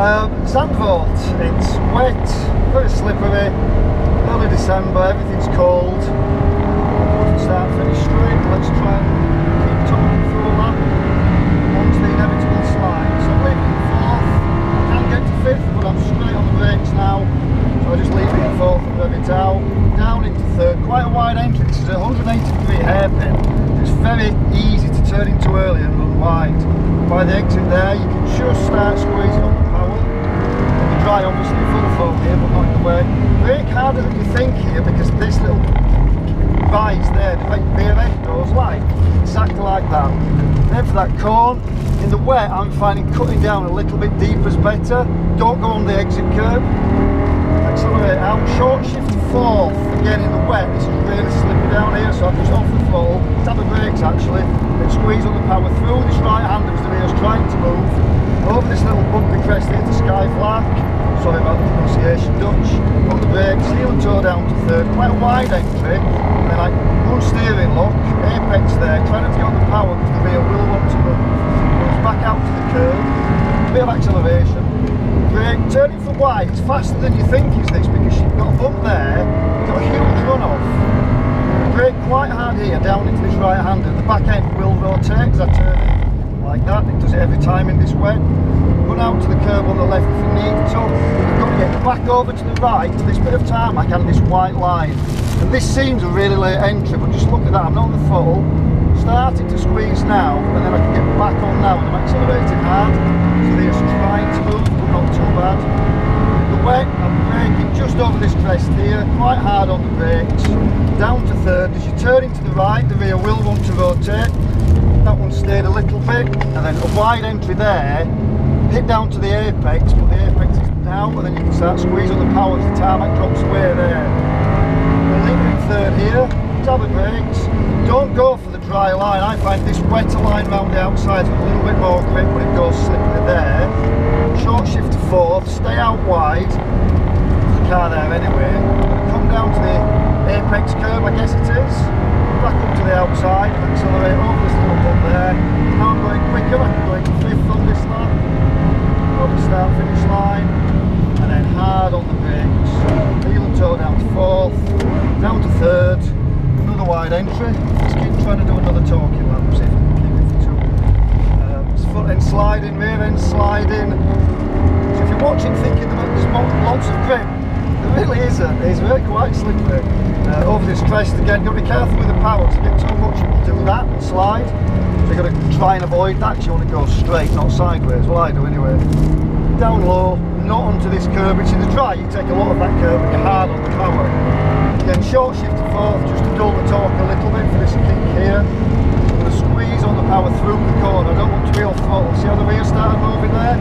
Zandvoort, it's wet, very slippery, early December, everything's cold. Start, finish straight, let's try and keep talking through that onto the inevitable slide. So I'm leaving in fourth, I can get to fifth, but I'm straight on the brakes now, so I just leave it in fourth and rev it out, down into third, quite a wide entry. This is a 180-degree hairpin, it's very easy to turn into early and run wide. By the exit there, you can just start squeezing on the power. And the dry, obviously full flow here, but not in the way. Brake harder than you think here, because this little rise there, the rear end goes like exactly like that. Then for that cone, in the wet, I'm finding cutting down a little bit deeper is better. Don't go on the exit curb. Accelerate out, short shift fourth. Again in the wet, this is really slippy down here, so I just off the throttle, tap the brakes actually, then squeeze on the power through this right hand as the rear's trying to move, over this little bumpy crest here to Sky Flat. Sorry about the pronunciation, Dutch. On the brakes, heel and toe down to third, quite a wide entry, and then like one steering lock, apex there, trying not to get on the power because the rear will want to move. Goes back out to the curb, bit of acceleration. Brake, turning for wide, it's faster than you think is this, because you've got a bump there, you've got a huge run off. Brake quite hard here, down into this right hander, the back end will rotate as I turn it, like that, it does it every time in this wet. Run out to the curb on the left if you need to, but you've got to get back over to the right, to this bit of tarmac and this white line. And this seems a really late entry, but just look at that, I'm not on the throttle, starting to squeeze now, and then I can get back on now and I'm accelerating hard. So they're just trying to move, but not too bad. The wet, I'm braking just over this crest here, quite hard on the brakes, down to third. As you turn into the right, the rear will want to rotate. That one stayed a little bit, and then a wide entry there, hit down to the apex, but the apex is down, and then you can start squeezing on the power as the tarmac drops away there. We'll leave it in third here, tap the brakes. Don't go for the dry line. I find this wetter line round the outside with a little bit more grip, but it goes slippery there. Short shift to fourth, stay out wide. There's a car there anyway. Come down to the apex curve, I guess it is. Back up to the outside, accelerate over this little bump there. Now I'm going quicker, I can go into fifth on this lap. Over the start finish line, and then hard on the brakes. Heel and toe down to fourth, down to third. Another wide entry. Let's keep trying to do another talking lap, see if I can keep it for two. It's foot end sliding, rear end sliding. So if you're watching thinking there's lots of grip, there really isn't. It's really quite slippery. Over this crest again, you've got to be careful with the power. To get too much, you can do that and slide. So you've got to try and avoid that because you want to go straight, not sideways. Well, I do anyway. Down low, not onto this curb, which in the dry you take a lot of that curb and you're hard on the power. Again, short shift to fourth, just to dull the torque a little bit for this kick here. I'm going to squeeze on the power through the corner. I don't want to be off throttle. See how the rear started moving there?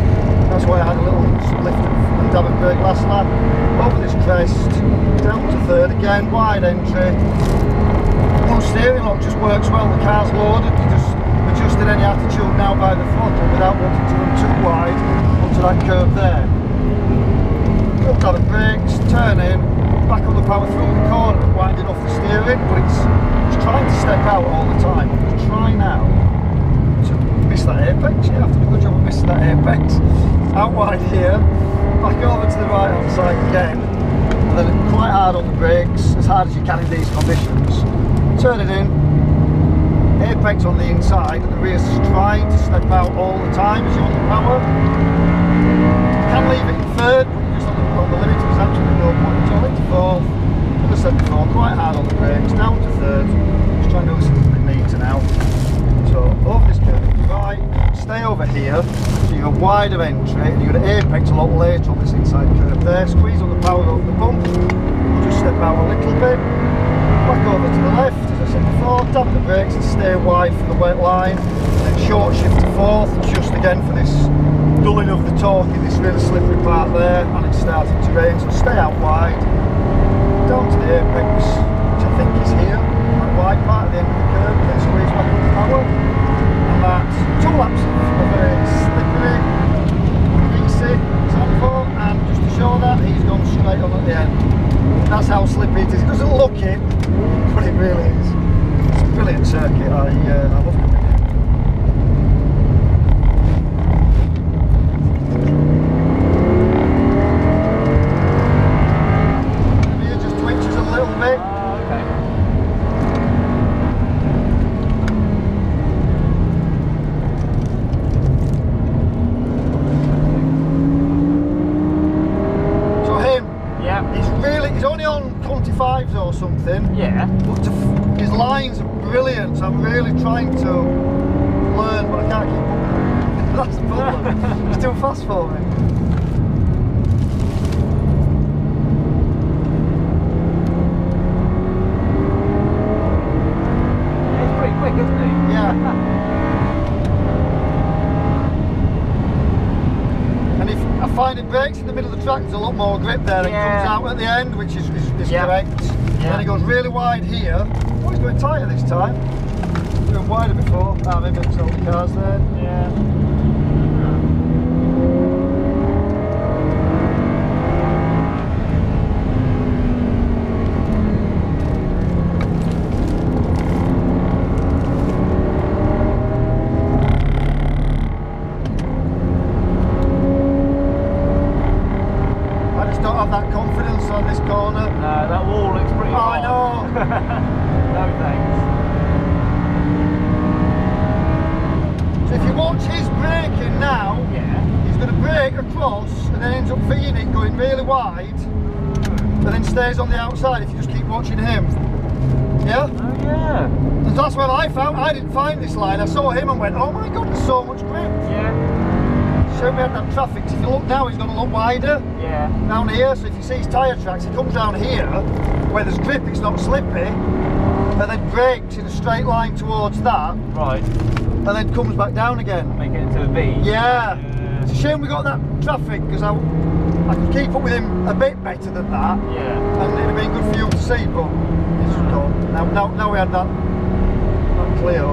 That's why I had a little lift and dab and brake last lap. Over this crest, down to third again, wide entry. One steering lock just works well, the car's loaded. You just adjusted any attitude now by the throttle without wanting to run too wide onto that curve there. Up down the brakes, turn in. Back on the power through the corner and winding off the steering, but it's trying to step out all the time. I'm going to try now to miss that apex. Yeah, I've done a good job of missing that apex. Out wide here, back over to the right hand side again, and then quite hard on the brakes, as hard as you can in these conditions. Turn it in, apex on the inside, and the rear's trying to step out all the time as you're on the power. You can leave it in third, but you're just on the limit, there's absolutely no point. So into fourth, as I said before, quite hard on the brakes, down to third, just trying to do this a little bit neater now. So over this curve, right, stay over here, so you've a wider entry, and you're going to apex a lot later on this inside curve there, squeeze on the power over the bump, just step out a little bit, back over to the left, as I said before, tap the brakes and stay wide for the wet line, and then short shift to fourth, just again for this dulling of the torque in this really slippery part there, and it's starting to rain, so stay out wide, down to the apex, which I think is here, that wide part at the end of the curve, then squeeze back on the power, and that's 2 laps of a slippery, greasy Zandvoort, and just to show that, he's gone straight on at the end. That's how slippy it is. It doesn't look it, but it really is. It's a brilliant circuit, I love it. brilliant. So I'm really trying to learn, but I can't keep up. That's the problem. It's too fast for me. It's pretty quick, isn't it? Yeah. And if I find it brakes in the middle of the track, there's a lot more grip there. It comes out at the end, which is correct. Yeah. Then it goes really wide here. Oh, it's going tighter this time. It's going wider before. Ah, maybe it's all the cars there. Yeah. That confidence on this corner. No, that wall looks pretty hard. I know. No thanks. So if you watch his braking now, he's going to brake across and then ends up feeding it going really wide and then stays on the outside if you just keep watching him. Yeah? Oh yeah. And that's what I found. I didn't find this line. I saw him and went, oh my god, there's so much grip. Yeah. So we had that traffic. So if you look now, he's going to look wider. Yeah. Down here, so if you see his tyre tracks, he comes down here where there's grip, it's not slippy, and then brakes in a straight line towards that. Right. And then comes back down again. Make it into a V. Yeah. It's a shame we got that traffic because I could keep up with him a bit better than that. Yeah. And it'd have been good for you to see, but it's just gone. Now we had that clear.